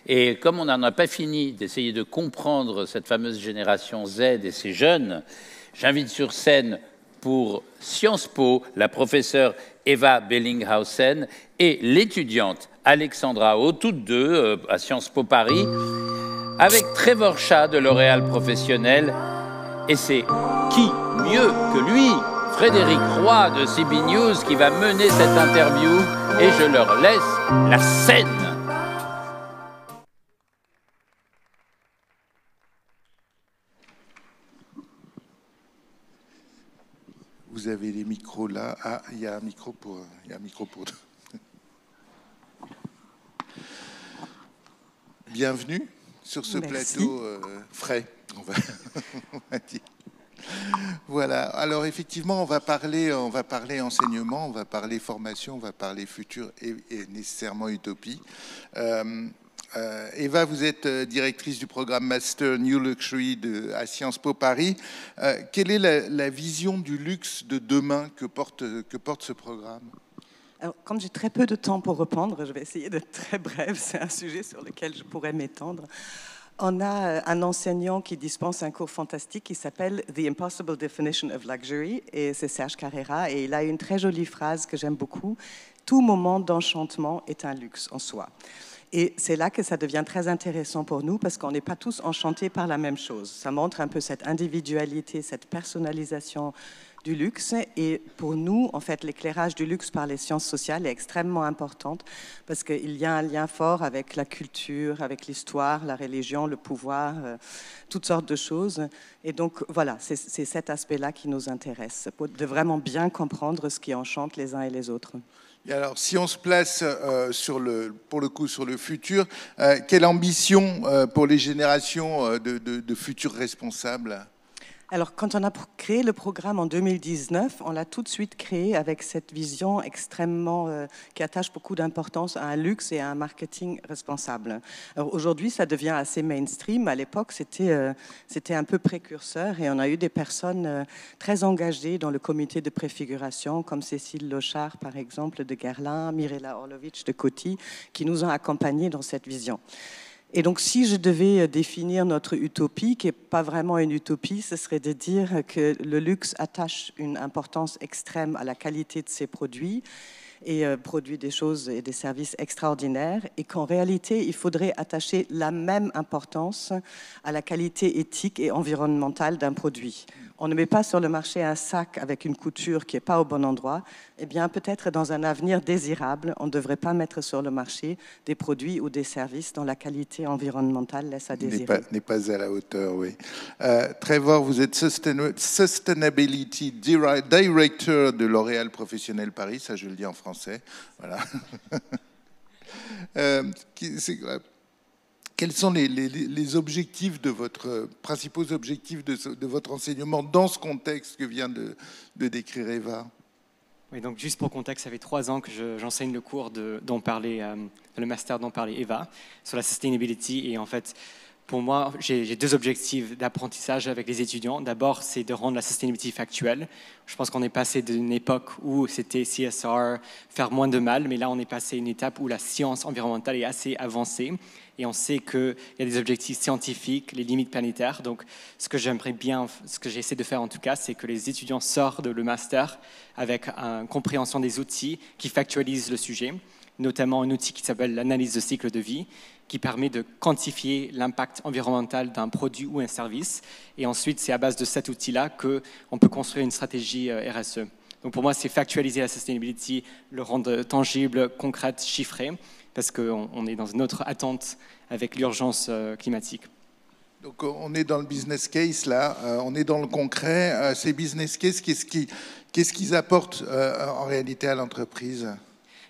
Et comme on n'en a pas fini d'essayer de comprendre cette fameuse génération Z et ces jeunes, j'invite sur scène pour Sciences Po la professeure Eva Bellinghausen et l'étudiante Alexandra O, toutes deux à Sciences Po Paris, avec Trevor Shah de L'Oréal Professionnel. Et c'est qui mieux que lui, Frédéric Roy de CB News, qui va mener cette interview, et je leur laisse la scène. Vous avez les micros là. Ah, il y a un micro pour... Bienvenue sur ce plateau frais, on va dire. Voilà. Alors effectivement, on va parler enseignement, on va parler formation, on va parler futur et nécessairement utopie. Eva, vous êtes directrice du programme Master New Luxury à Sciences Po Paris. Quelle est la vision du luxe de demain que porte ce programme ? Alors, comme j'ai très peu de temps pour répondre, je vais essayer d'être très brève. C'est un sujet sur lequel je pourrais m'étendre. On a un enseignant qui dispense un cours fantastique qui s'appelle The Impossible Definition of Luxury, et c'est Serge Carrera, et il a une très jolie phrase que j'aime beaucoup. Tout moment d'enchantement est un luxe en soi. Et c'est là que ça devient très intéressant pour nous, parce qu'on n'est pas tous enchantés par la même chose. Ça montre un peu cette individualité, cette personnalisation du luxe. Et pour nous, en fait, l'éclairage du luxe par les sciences sociales est extrêmement importante, parce qu'il y a un lien fort avec la culture, avec l'histoire, la religion, le pouvoir, toutes sortes de choses. Et donc, voilà, c'est cet aspect-là qui nous intéresse, de vraiment bien comprendre ce qui enchante les uns et les autres. Et alors, si on se place pour le coup sur le futur, quelle ambition pour les générations de futurs responsables ? Alors, quand on a créé le programme en 2019, on l'a tout de suite créé avec cette vision extrêmement qui attache beaucoup d'importance à un luxe et à un marketing responsable. Alors, aujourd'hui, ça devient assez mainstream. À l'époque, c'était un peu précurseur, et on a eu des personnes très engagées dans le comité de préfiguration, comme Cécile Lochard, par exemple, de Guerlain, Mirela Orlovic de Coty, qui nous ont accompagnés dans cette vision. Et donc, si je devais définir notre utopie, qui n'est pas vraiment une utopie, ce serait de dire que le luxe attache une importance extrême à la qualité de ses produits et produit des choses et des services extraordinaires, et qu'en réalité, il faudrait attacher la même importance à la qualité éthique et environnementale d'un produit. On ne met pas sur le marché un sac avec une couture qui n'est pas au bon endroit. Eh bien, peut-être dans un avenir désirable, on ne devrait pas mettre sur le marché des produits ou des services dont la qualité environnementale laisse à désirer. N'est pas à la hauteur, oui. Trevor, vous êtes Sustainability Director de L'Oréal Professionnel Paris, ça je le dis en français. Voilà. Quels sont les objectifs principaux objectifs de votre enseignement dans ce contexte que vient de décrire Eva ? Oui, donc juste pour contexte, ça fait 3 ans que j'enseigne le cours dont parlait, le master dont parlait Eva, sur la sustainability. Et en fait, pour moi, j'ai 2 objectifs d'apprentissage avec les étudiants. D'abord, c'est de rendre la sustainability factuelle. Je pense qu'on est passé d'une époque où c'était CSR, faire moins de mal, mais là, on est passé à une étape où la science environnementale est assez avancée. Et on sait qu'il y a des objectifs scientifiques, les limites planétaires. Donc, ce que j'aimerais bien, ce que j'essaie de faire en tout cas, c'est que les étudiants sortent de le master avec une compréhension des outils qui factualisent le sujet, notamment un outil qui s'appelle l'analyse de cycle de vie, qui permet de quantifier l'impact environnemental d'un produit ou un service. Et ensuite, c'est à base de cet outil-là qu'on peut construire une stratégie RSE. Donc pour moi, c'est factualiser la sustainability, le rendre tangible, concrète, chiffré, parce qu'on est dans une autre attente avec l'urgence climatique. Donc on est dans le business case là, on est dans le concret. Ces business cases, qu'est-ce qu'ils apportent en réalité à l'entreprise ?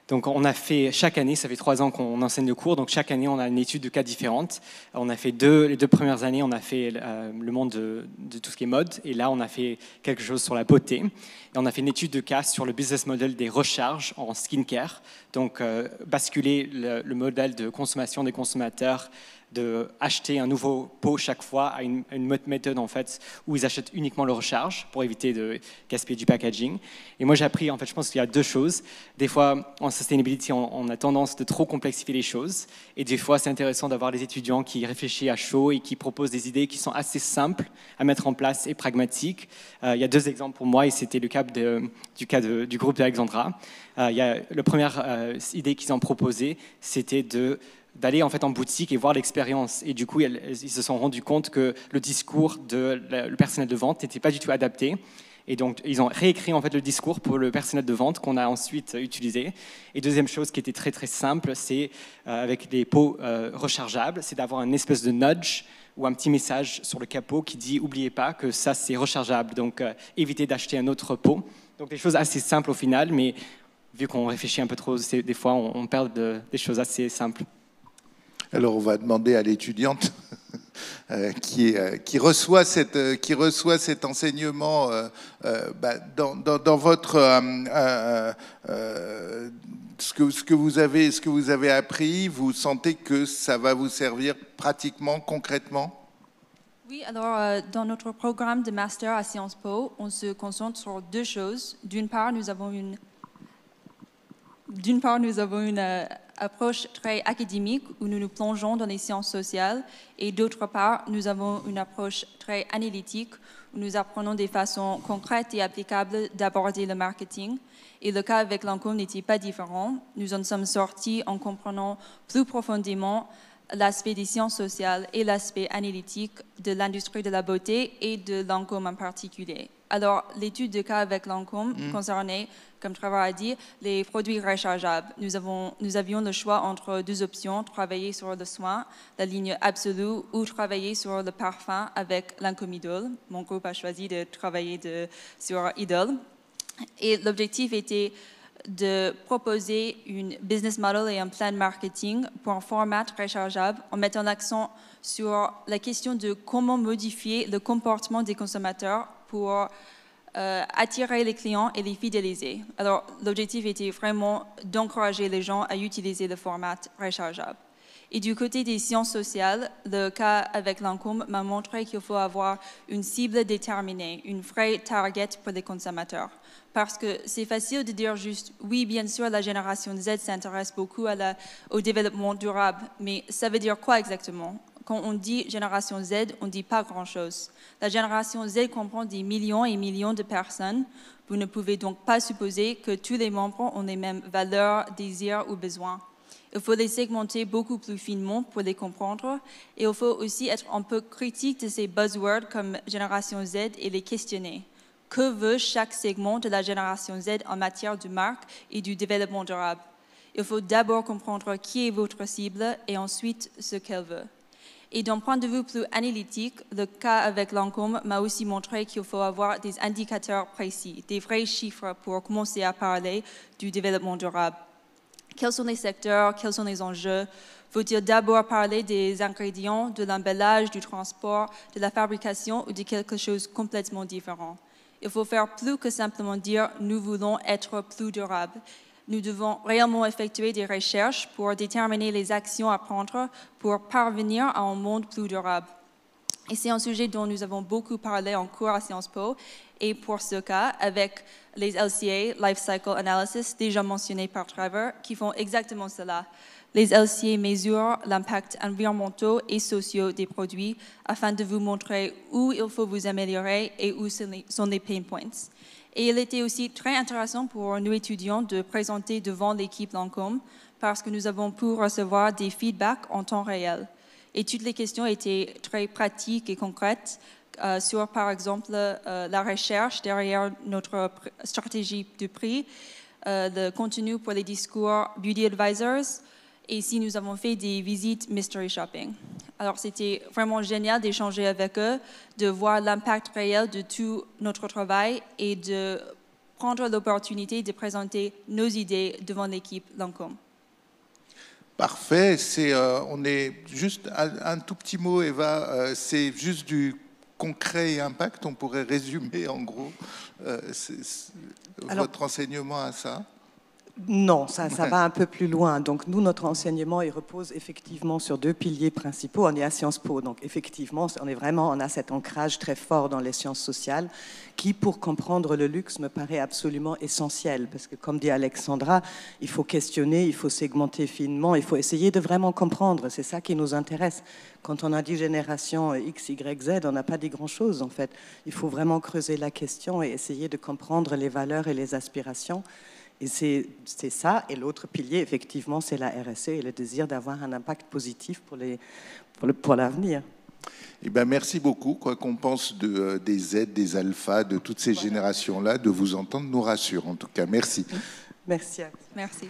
Donc on a fait chaque année, ça fait 3 ans qu'on enseigne le cours, donc chaque année on a une étude de cas différente. On a fait les 2 premières années, on a fait le monde de tout ce qui est mode, et là on a fait quelque chose sur la beauté. Et on a fait une étude de cas sur le business model des recharges en skincare, donc basculer le modèle de consommation des consommateurs d'acheter un nouveau pot chaque fois à une méthode en fait où ils achètent uniquement le recharge pour éviter de gaspiller du packaging. Et moi j'ai appris, en fait, je pense qu'il y a deux choses. Des fois en sustainability on a tendance de trop complexifier les choses, et des fois c'est intéressant d'avoir des étudiants qui réfléchissent à chaud et qui proposent des idées qui sont assez simples à mettre en place et pragmatiques. Il y a deux exemples pour moi, et c'était le cas du groupe d'Alexandra. La première idée qu'ils ont proposée, c'était d'aller en fait en boutique et voir l'expérience. Et du coup, ils se sont rendus compte que le discours le personnel de vente n'était pas du tout adapté. Et donc, ils ont réécrit en fait le discours pour le personnel de vente qu'on a ensuite utilisé. Et deuxième chose qui était très très simple, c'est avec les pots rechargeables, c'est d'avoir une espèce de nudge ou un petit message sur le capot qui dit « N'oubliez pas que ça c'est rechargeable, donc évitez d'acheter un autre pot ». Donc des choses assez simples au final, mais vu qu'on réfléchit un peu trop, des fois on perd des choses assez simples. Alors, on va demander à l'étudiante qui reçoit cet enseignement dans votre ce que vous avez appris. Vous sentez que ça va vous servir pratiquement, concrètement? Oui, alors dans notre programme de master à Sciences Po, on se concentre sur deux choses. D'une part, nous avons une approche très académique où nous nous plongeons dans les sciences sociales, et d'autre part, nous avons une approche très analytique où nous apprenons des façons concrètes et applicables d'aborder le marketing. Et le cas avec Lancôme n'était pas différent. Nous en sommes sortis en comprenant plus profondément l'aspect des sciences sociales et l'aspect analytique de l'industrie de la beauté et de Lancôme en particulier. Alors, l'étude de cas avec Lancôme concernait, comme Trevor a dit, les produits rechargeables. Nous avions le choix entre deux options, travailler sur le soin, la ligne absolue, ou travailler sur le parfum avec Lancôme Idol. Mon groupe a choisi de travailler sur Idol. Et l'objectif était de proposer une business model et un plan marketing pour un format rechargeable en mettant l'accent sur la question de comment modifier le comportement des consommateurs pour attirer les clients et les fidéliser. Alors, l'objectif était vraiment d'encourager les gens à utiliser le format rechargeable. Et du côté des sciences sociales, le cas avec Lancôme m'a montré qu'il faut avoir une cible déterminée, une vraie target pour les consommateurs. Parce que c'est facile de dire juste, oui, bien sûr, la génération Z s'intéresse beaucoup au développement durable, mais ça veut dire quoi exactement? Quand on dit génération Z, on ne dit pas grand-chose. La génération Z comprend des millions et millions de personnes. Vous ne pouvez donc pas supposer que tous les membres ont les mêmes valeurs, désirs ou besoins. Il faut les segmenter beaucoup plus finement pour les comprendre, et il faut aussi être un peu critique de ces buzzwords comme génération Z et les questionner. Que veut chaque segment de la génération Z en matière de marque et du développement durable? Il faut d'abord comprendre qui est votre cible et ensuite ce qu'elle veut. Et d'un point de vue plus analytique, le cas avec Lancôme m'a aussi montré qu'il faut avoir des indicateurs précis, des vrais chiffres pour commencer à parler du développement durable. Quels sont les secteurs, quels sont les enjeux? Faut-il d'abord parler des ingrédients, de l'emballage, du transport, de la fabrication ou de quelque chose de complètement différent? Il faut faire plus que simplement dire « nous voulons être plus durables ». Nous devons réellement effectuer des recherches pour déterminer les actions à prendre pour parvenir à un monde plus durable. Et c'est un sujet dont nous avons beaucoup parlé en cours à Sciences Po, et pour ce cas, avec les LCA, Life Cycle Analysis, déjà mentionnés par Trevor, qui font exactement cela. Les LCA mesurent l'impact environnemental et social des produits afin de vous montrer où il faut vous améliorer et où sont les pain points. Et il était aussi très intéressant pour nous étudiants de présenter devant l'équipe Lancôme parce que nous avons pu recevoir des feedbacks en temps réel. Et toutes les questions étaient très pratiques et concrètes sur, par exemple, la recherche derrière notre stratégie de prix, le contenu pour les discours Beauty Advisors, et si nous avons fait des visites mystery shopping. Alors, c'était vraiment génial d'échanger avec eux, de voir l'impact réel de tout notre travail et de prendre l'opportunité de présenter nos idées devant l'équipe Lancôme. Parfait. On est juste un tout petit mot, Eva. C'est juste du concret et impact. On pourrait résumer en gros votre enseignement à ça. Non, ça va un peu plus loin. Donc nous, notre enseignement, il repose effectivement sur 2 piliers principaux. On est à Sciences Po, donc effectivement, on a cet ancrage très fort dans les sciences sociales qui, pour comprendre le luxe, me paraît absolument essentiel. Parce que, comme dit Alexandra, il faut questionner, il faut segmenter finement, il faut essayer de vraiment comprendre. C'est ça qui nous intéresse. Quand on a dit génération X, Y, Z, on n'a pas dit grand-chose, en fait. Il faut vraiment creuser la question et essayer de comprendre les valeurs et les aspirations. Et c'est ça. Et l'autre pilier, effectivement, c'est la RSE et le désir d'avoir un impact positif pour l'avenir. Eh ben, merci beaucoup. Quoi qu'on pense des Z, des alphas, de toutes ces générations-là, de vous entendre nous rassure. En tout cas, merci. Merci. Merci.